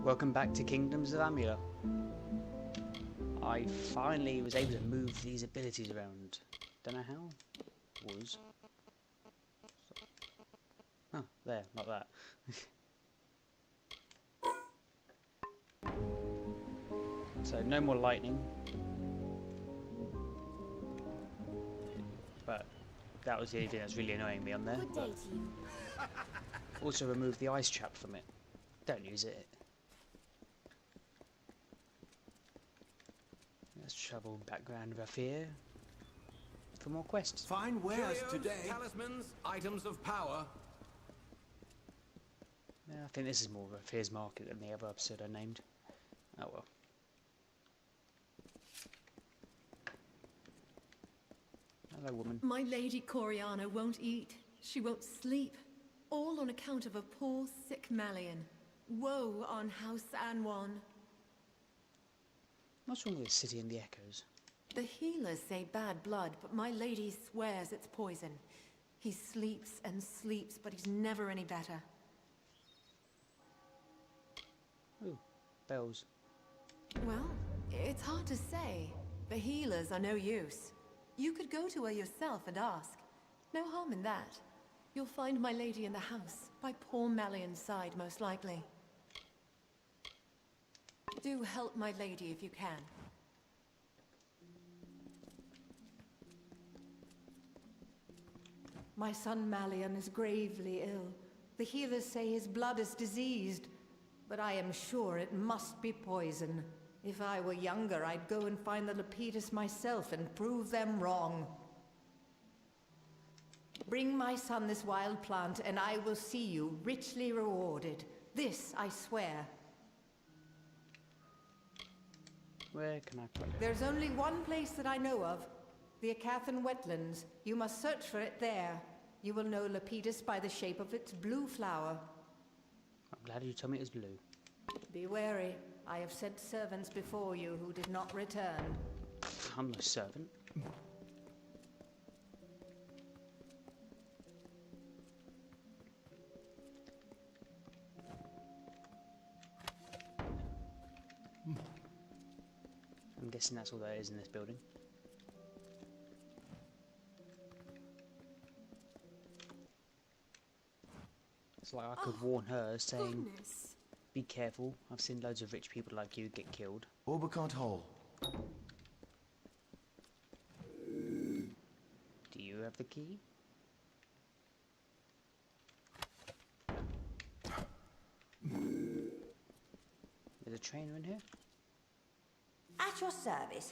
Welcome back to Kingdoms of Amalur. I finally was able to move these abilities around. Don't know how. Was. Oh, there, like that. So no more lightning. But that was the only thing that's really annoying me on there. Good day to you. Also remove the ice trap from it. Don't use it. Let's travel background Rafir for more quests. Fine wares Curios, today. Talismans, items of power. Yeah, I think this is more Rafir's market than the other episode I named. Oh well. Hello, woman. My lady Coriana won't eat. She won't sleep. All on account of a poor, sick Malian. Woe on House Anwan. What's wrong with this city and the echoes? The healers say bad blood, but my lady swears it's poison. He sleeps and sleeps, but he's never any better. Ooh, bells. Well, it's hard to say. The healers are no use. You could go to her yourself and ask. No harm in that. You'll find my lady in the house, by poor Malian's side, most likely. Do help my lady if you can. My son Malian is gravely ill. The healers say his blood is diseased, but I am sure it must be poison. If I were younger, I'd go and find the Lepidus myself and prove them wrong. Bring my son this wild plant, and I will see you richly rewarded. This I swear. Where can I find it? There's only one place that I know of. The Acathan wetlands. You must search for it there. You will know Lepidus by the shape of its blue flower. I'm glad you told me it was blue. Be wary. I have sent servants before you who did not return. I'm no servant. I'm guessing that's all there is in this building. It's like I could warn her, saying, Goodness. be careful, I've seen loads of rich people like you get killed. Orbicant Hall. Do you have the key? There's a trainer in here? At your service.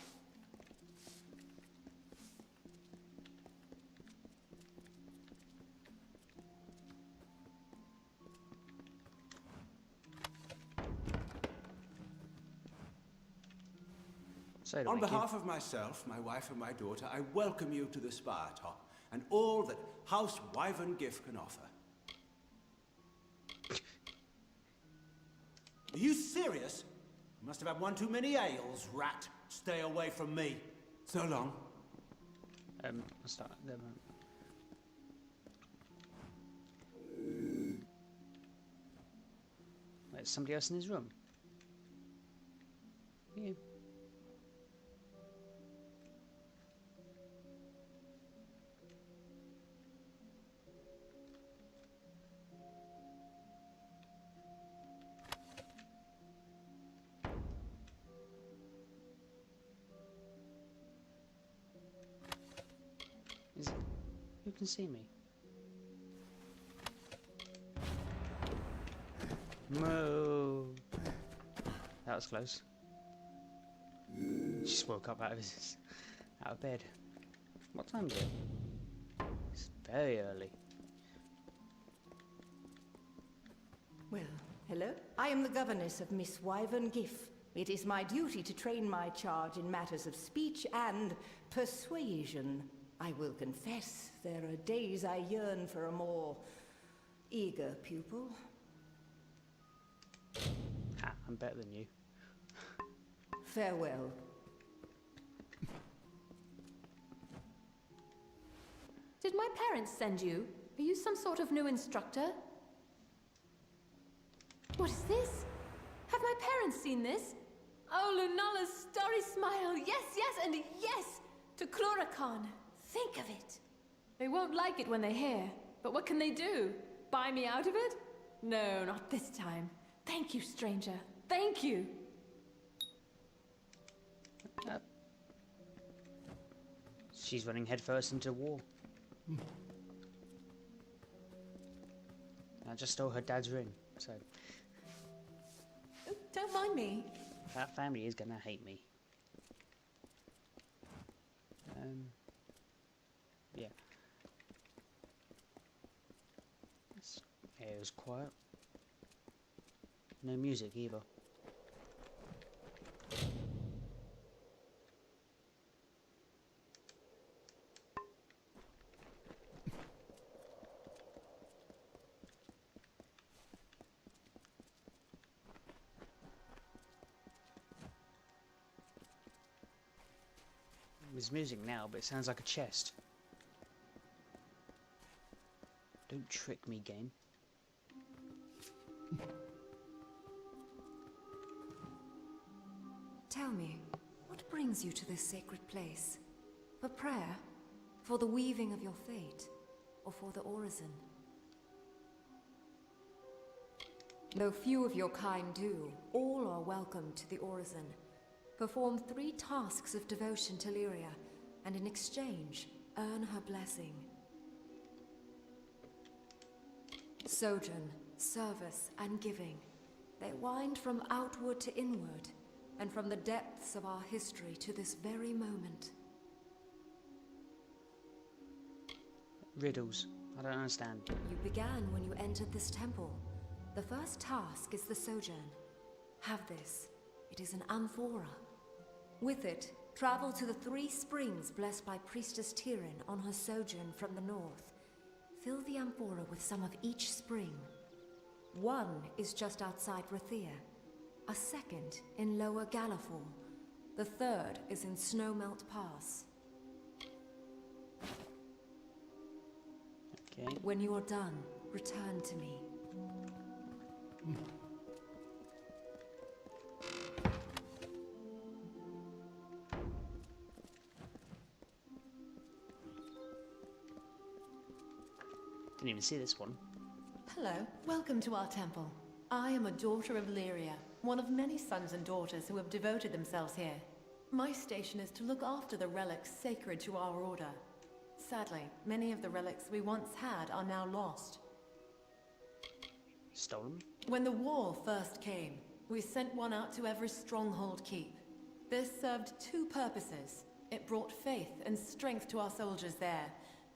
So do On I, kid. behalf of myself, my wife and my daughter, I welcome you to the Spire Top and all that House Wyvern Gift can offer. Are you serious? You must have had one too many ales, rat. Stay away from me. So long. I'll start there. There's somebody else in his room. You. Is it? Who can see me? Moo! That was close. Just woke up out of bed. What time is it? It's very early. Well, hello. I am the governess of Miss Wyvern Giff. It is my duty to train my charge in matters of speech and persuasion. I will confess, there are days I yearn for a more eager pupil. Ha, I'm better than you. Farewell. Did my parents send you? Are you some sort of new instructor? What is this? Have my parents seen this? Oh, Lunala's starry smile. Yes, yes, and yes to Chloricon. Think of it. They won't like it when they hear, but what can they do? Buy me out of it? No, not this time. Thank you, stranger. Thank you. She's running headfirst into war. I just stole her dad's ring, so Don't mind me. that family is gonna hate me. Yeah. This area's quiet. No music either. There's music now, but it sounds like a chest. Don't trick me, game. Tell me, what brings you to this sacred place? For prayer? For the weaving of your fate? Or for the orison? Though few of your kind do, all are welcome to the orison. Perform 3 tasks of devotion to Lyria, and in exchange, earn her blessing. Sojourn, service, and giving. They wind from outward to inward, and from the depths of our history to this very moment. Riddles. I don't understand. You began when you entered this temple. The first task is the sojourn. Have this. It is an amphora. With it, travel to the 3 springs blessed by Priestess Tyrion on her sojourn from the north. Fill the amphora with some of each spring. 1 is just outside Rathir, a 2nd in Lower Gallifall, the 3rd is in Snowmelt Pass. Okay. When you are done, return to me. Didn't even see this one. Hello, welcome to our temple. I am a daughter of Lyria, one of many sons and daughters who have devoted themselves here. My station is to look after the relics sacred to our order. Sadly, many of the relics we once had are now lost. Stolen? When the war first came, we sent one out to every stronghold keep. This served 2 purposes. It brought faith and strength to our soldiers there,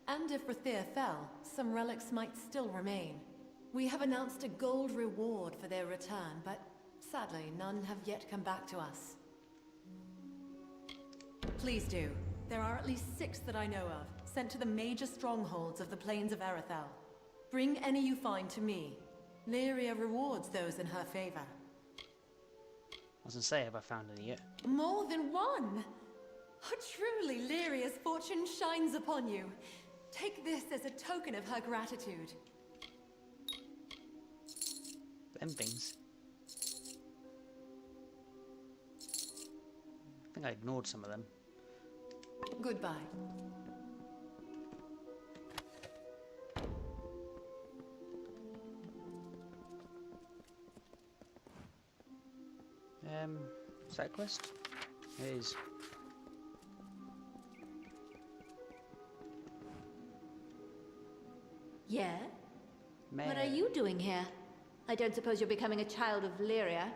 and if Rathir fell, some relics might still remain. We have announced a gold reward for their return, but sadly, none have yet come back to us. Please do. There are at least 6 that I know of, sent to the major strongholds of the plains of Arethel. Bring any you find to me. Lyria rewards those in her favor. I was gonna say, have I found any yet? More than 1! Oh, truly, Lyria's fortune shines upon you. Take this as a token of her gratitude. Them things. I think I ignored some of them. Goodbye. Is that a quest? It is. Yeah? May What are you doing here? I don't suppose you're becoming a child of Lyria?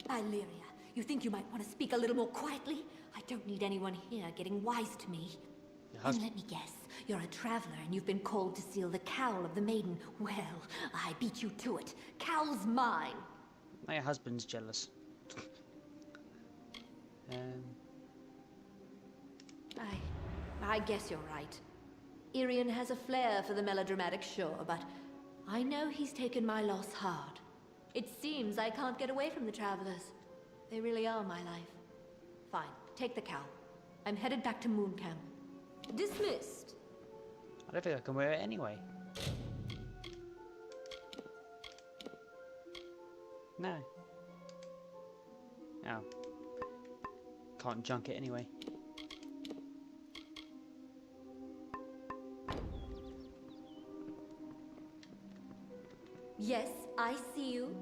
Lyria, you think you might want to speak a little more quietly? I don't need anyone here getting wise to me. Your And husband. let me guess, you're a traveler and you've been called to seal the cowl of the maiden. Well, I beat you to it. Cowl's mine. My husband's jealous. I guess you're right. Irian has a flair for the melodramatic, sure, but I know he's taken my loss hard. It seems I can't get away from the travelers. They really are my life. Fine, take the cowl. I'm headed back to Mooncamp. Dismissed. I don't think I can wear it anyway. No. Oh. Can't junk it anyway. Yes, I see you.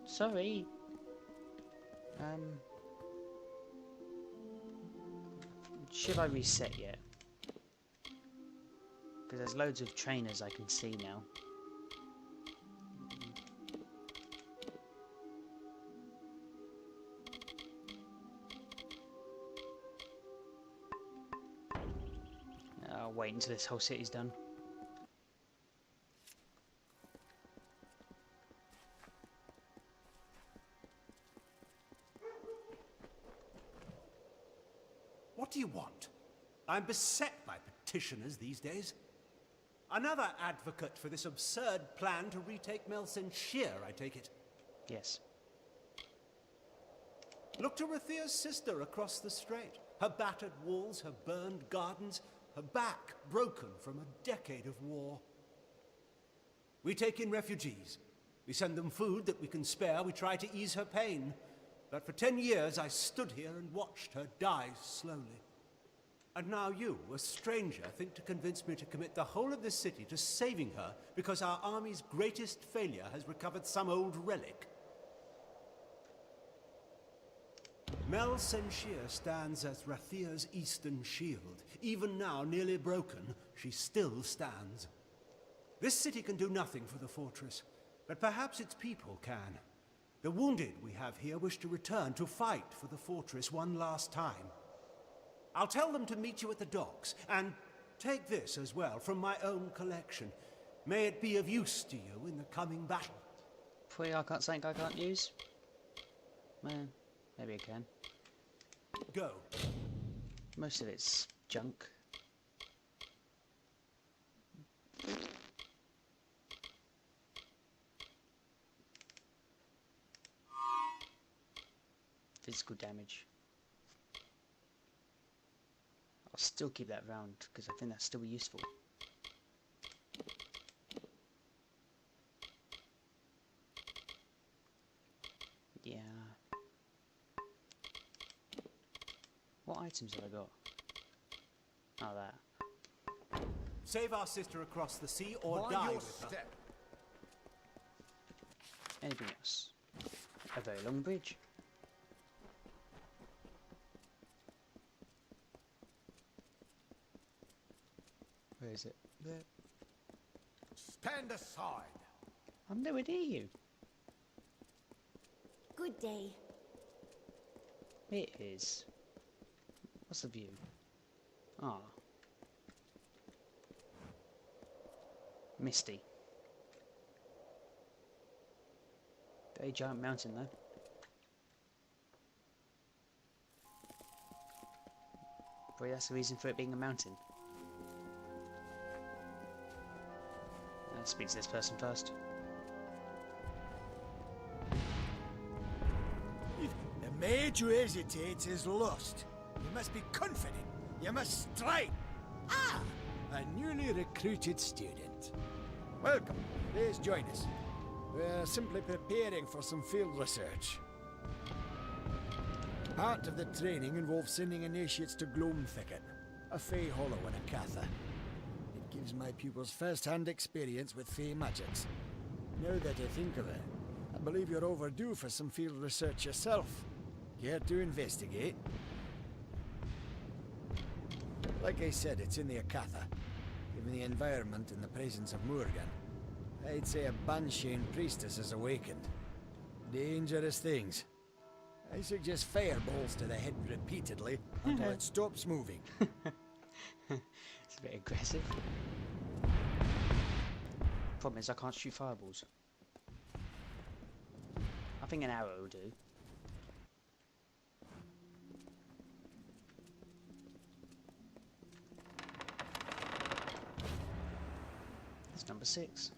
Sorry. Should I reset yet? Because there's loads of trainers I can see now. I'll wait until this whole city's done. What do you want? I'm beset by petitioners these days. Another advocate for this absurd plan to retake Melsenshire, I take it. Yes. Look to Rathia's sister across the strait. Her battered walls, her burned gardens, her back broken from a decade of war. We take in refugees. We send them food that we can spare. We try to ease her pain. But for 10 years I stood here and watched her die slowly. And now you, a stranger, think to convince me to commit the whole of this city to saving her because our army's greatest failure has recovered some old relic. Melsenshire stands as Rathia's eastern shield. Even now, nearly broken, she still stands. This city can do nothing for the fortress, but perhaps its people can. The wounded we have here wish to return to fight for the fortress one last time. I'll tell them to meet you at the docks, and take this as well from my own collection. May it be of use to you in the coming battle. Probably I can't think I can't use. Man, maybe I can. Go. Most of it's junk. Physical damage. I'll still keep that round because I think that's still useful. Yeah. What items have I got? Oh, that. Save our sister across the sea or Mind die your with her. step. Anything else? A very long bridge. Where is it? There. Stand aside. I'm nowhere near you. Good day. It is. What's the view? Ah. Misty. Very giant mountain though. Probably that's the reason for it being a mountain. Let's speak to this person first. The maid who hesitates is lost. You must be confident. You must strike. Ah, a newly recruited student. Welcome. Please join us. We're simply preparing for some field research. Part of the training involves sending initiates to Gloam Thicket, a Fey hollow in a Catha. It gives my pupils first-hand experience with Fey magics. Now that I think of it, I believe you're overdue for some field research yourself. Care to investigate? Like I said, it's in the Akatha. Given the environment and the presence of Morgan, I'd say a Banshane priestess has awakened. Dangerous things. I suggest fireballs to the head repeatedly until it stops moving. It's a bit aggressive. Problem is I can't shoot fireballs. I think an arrow will do. That's number 6.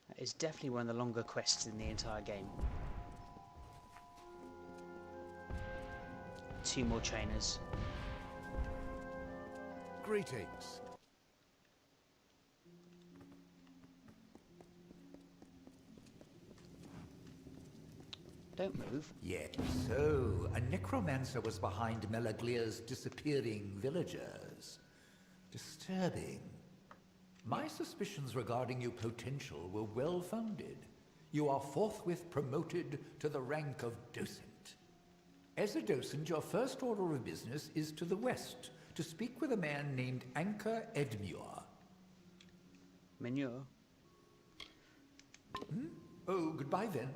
That is definitely one of the longer quests in the entire game. 2 more trainers. Greetings. Don't move. Yet so, a necromancer was behind Melaglia's disappearing villagers. Disturbing. My suspicions regarding your potential were well founded. You are forthwith promoted to the rank of docent. As a docent, your first order of business is to the west, to speak with a man named Anchor Edmure. Manure. Oh, goodbye then.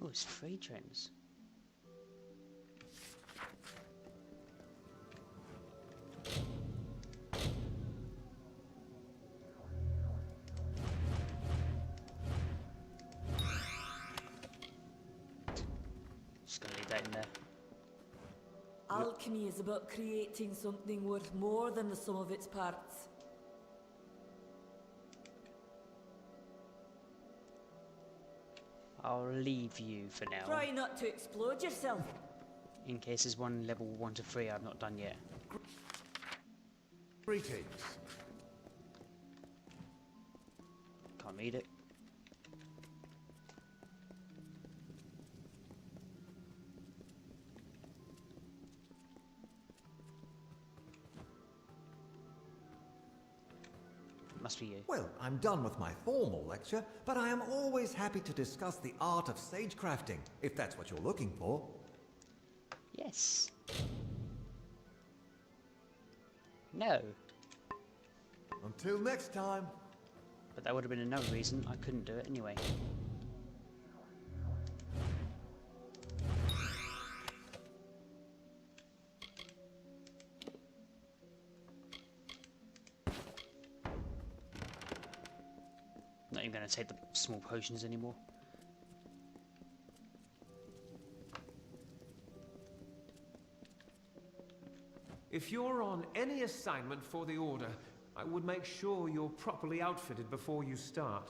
Oh, it's 3 trainers. Just gonna leave that in there. Alchemy is about creating something worth more than the sum of its parts. I'll leave you for now. Try not to explode yourself. In case there's one level 1 to 3 I've not done yet. Greetings. Can't read it. Must be you. Well, I'm done with my formal lecture, but I am always happy to discuss the art of sagecrafting, if that's what you're looking for. Yes. No. Until next time. But that would have been another reason I couldn't do it anyway. Not even going to take the small potions anymore. If you're on any assignment for the Order, I would make sure you're properly outfitted before you start.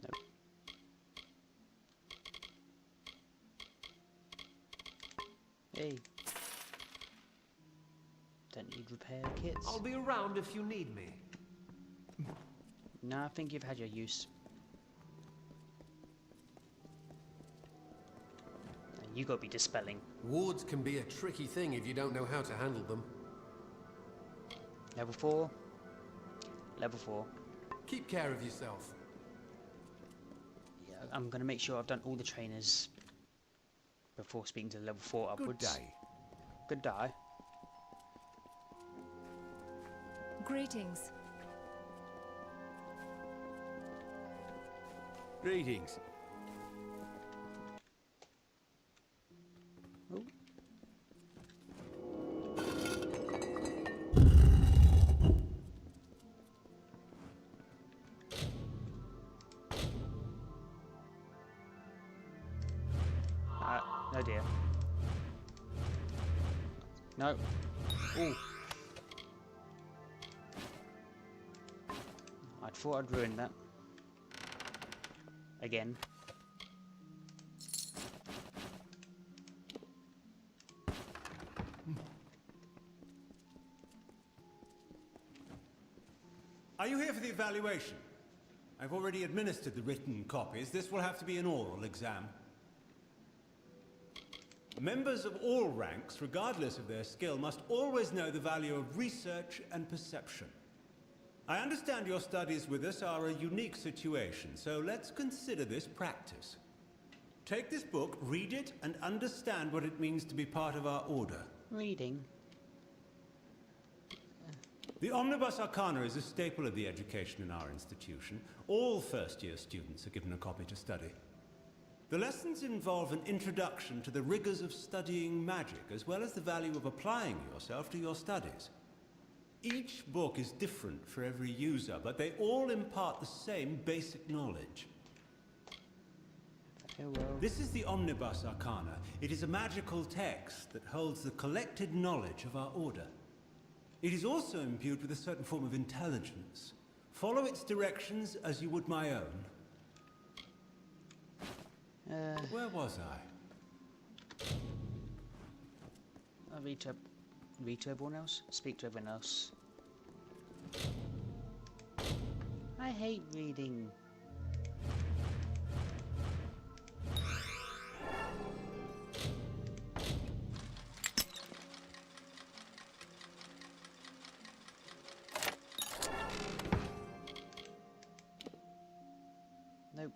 No. Hey. Don't need repair kits. I'll be around if you need me. No, I think you've had your use. And you gotta be dispelling. Wards can be a tricky thing if you don't know how to handle them. Level 4. Level 4. Keep care of yourself. Yeah, I'm gonna make sure I've done all the trainers before speaking to level 4 upwards. Good day. Good day. Greetings. Greetings. Oh. No dear. No. Ooh. I thought I'd ruined that. Again. Are you here for the evaluation? I've already administered the written copies. This will have to be an oral exam. Members of all ranks, regardless of their skill, must always know the value of research and perception. I understand your studies with us are a unique situation, so let's consider this practice. Take this book, read it, and understand what it means to be part of our order. Reading. The Omnibus Arcana is a staple of the education in our institution. All first-year students are given a copy to study. The lessons involve an introduction to the rigors of studying magic, as well as the value of applying yourself to your studies. Each book is different for every user, but they all impart the same basic knowledge. Farewell. This is the Omnibus Arcana. It is a magical text that holds the collected knowledge of our order. It is also imbued with a certain form of intelligence. Follow its directions as you would my own. Where was I? I'll read to everyone else. Speak to everyone else. I hate reading. Nope.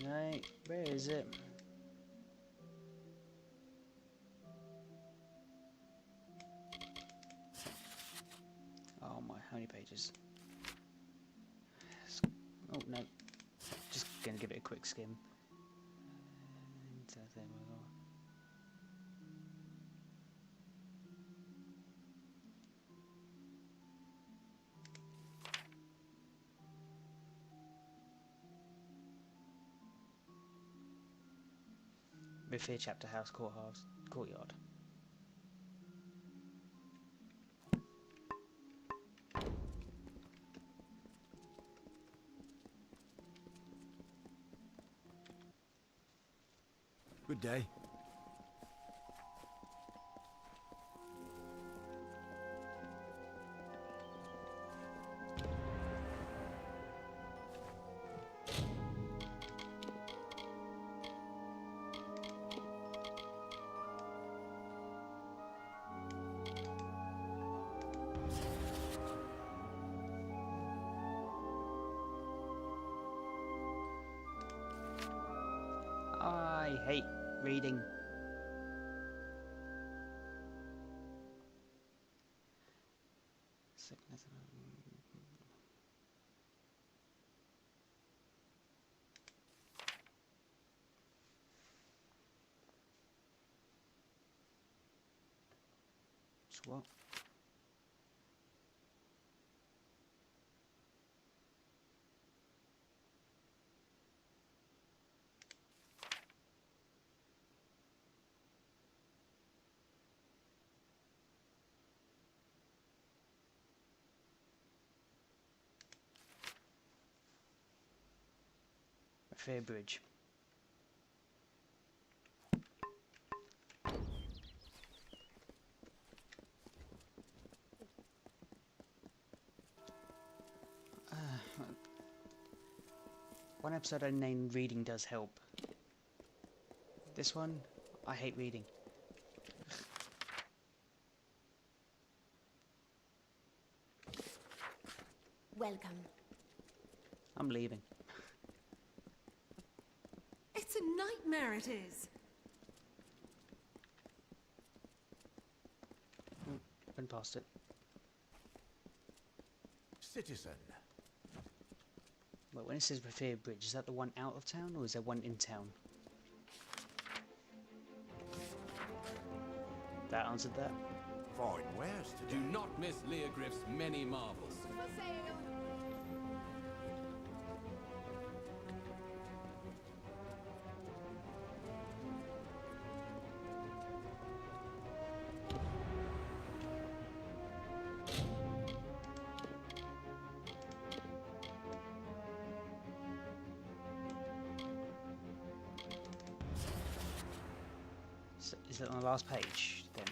Right, where is it? Oh my, how many pages? Oh no, just gonna give it a quick skim. Revere Chapter House Courtyard. Good day. I hate reading. Sickness. What? Fair Bridge. One episode I named Reading Does Help. This one, I hate reading. Welcome. I'm leaving. It's a nightmare, it is. Went past it. Citizen. Well, when it says Revere Bridge, is that the one out of town or is there one in town? That answered that. Fine wares today. Do not miss Leogriff's many marvels. So, is it on the last page then?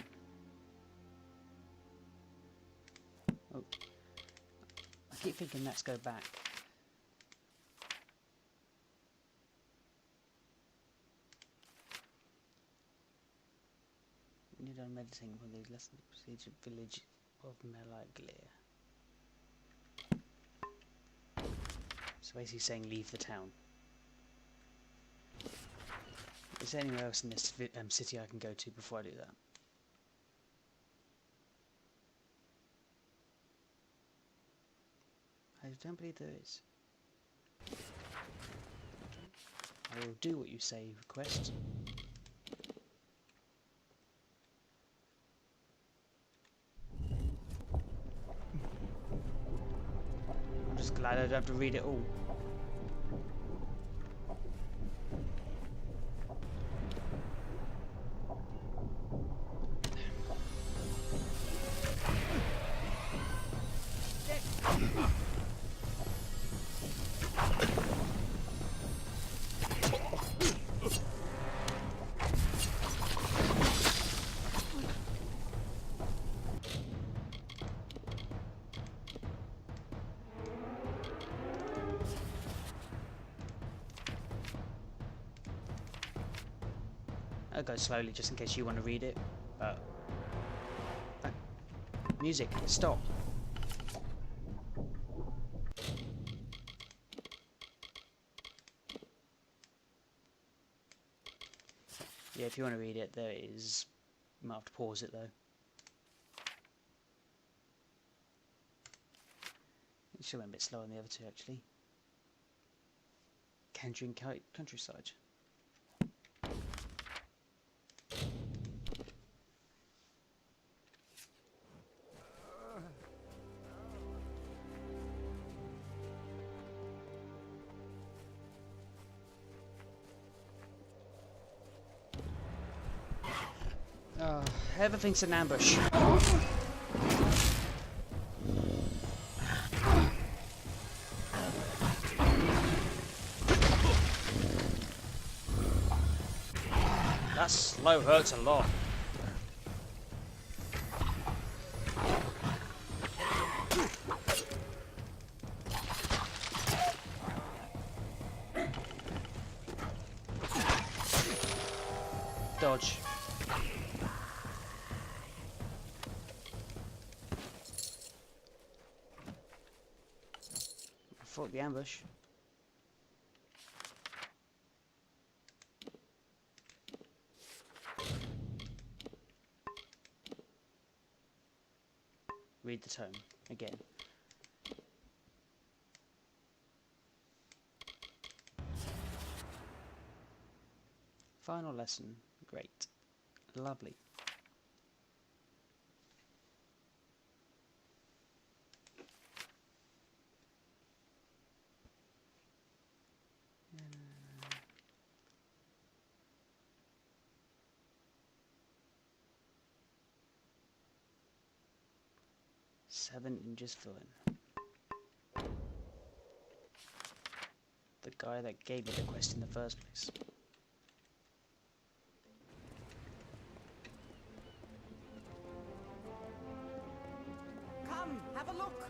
Oh, I keep thinking let's go back. We need to meditating on these lessons. Procedure village of Melaglir. So basically saying leave the town. Is there anywhere else in this city I can go to before I do that? I don't believe there is. I will do what you say, request. glad I don't have to read it all. I'll go slowly just in case you want to read it, but... music, stop. Yeah, if you want to read it, there it is. You might have to pause it though. It should went a bit slower than the other two actually. Country and countryside. Everything's an ambush. That slow hurts a lot. Dodge. Fought the ambush. Read the tome again. Final lesson. Great. Lovely. Seven inches filling. The guy that gave me the quest in the first place. Come, have a look.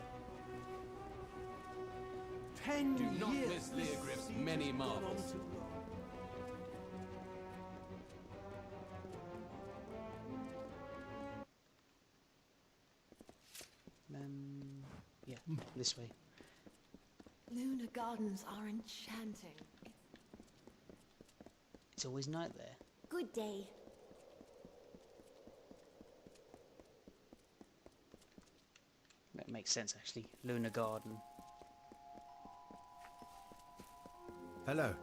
10 Do not years miss Leogryph's many marvels. Yeah, this way. Lunar gardens are enchanting. It's always night there. Good day. That makes sense actually. Lunar Garden. Hello.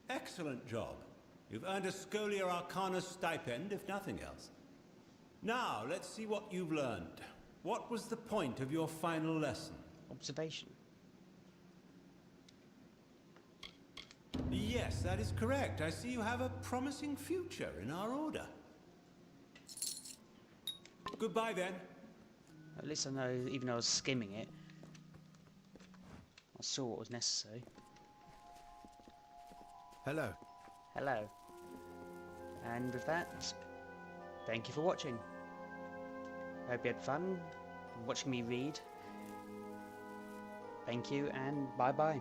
Excellent job. You've earned a scholia arcana stipend, if nothing else. Now, let's see what you've learned. What was the point of your final lesson? Observation. Yes, that is correct. I see you have a promising future in our order. Goodbye, then. At least I know, even though I was skimming it, I saw what was necessary. Hello. Hello. And with that, thank you for watching. Hope you had fun watching me read. Thank you and bye bye.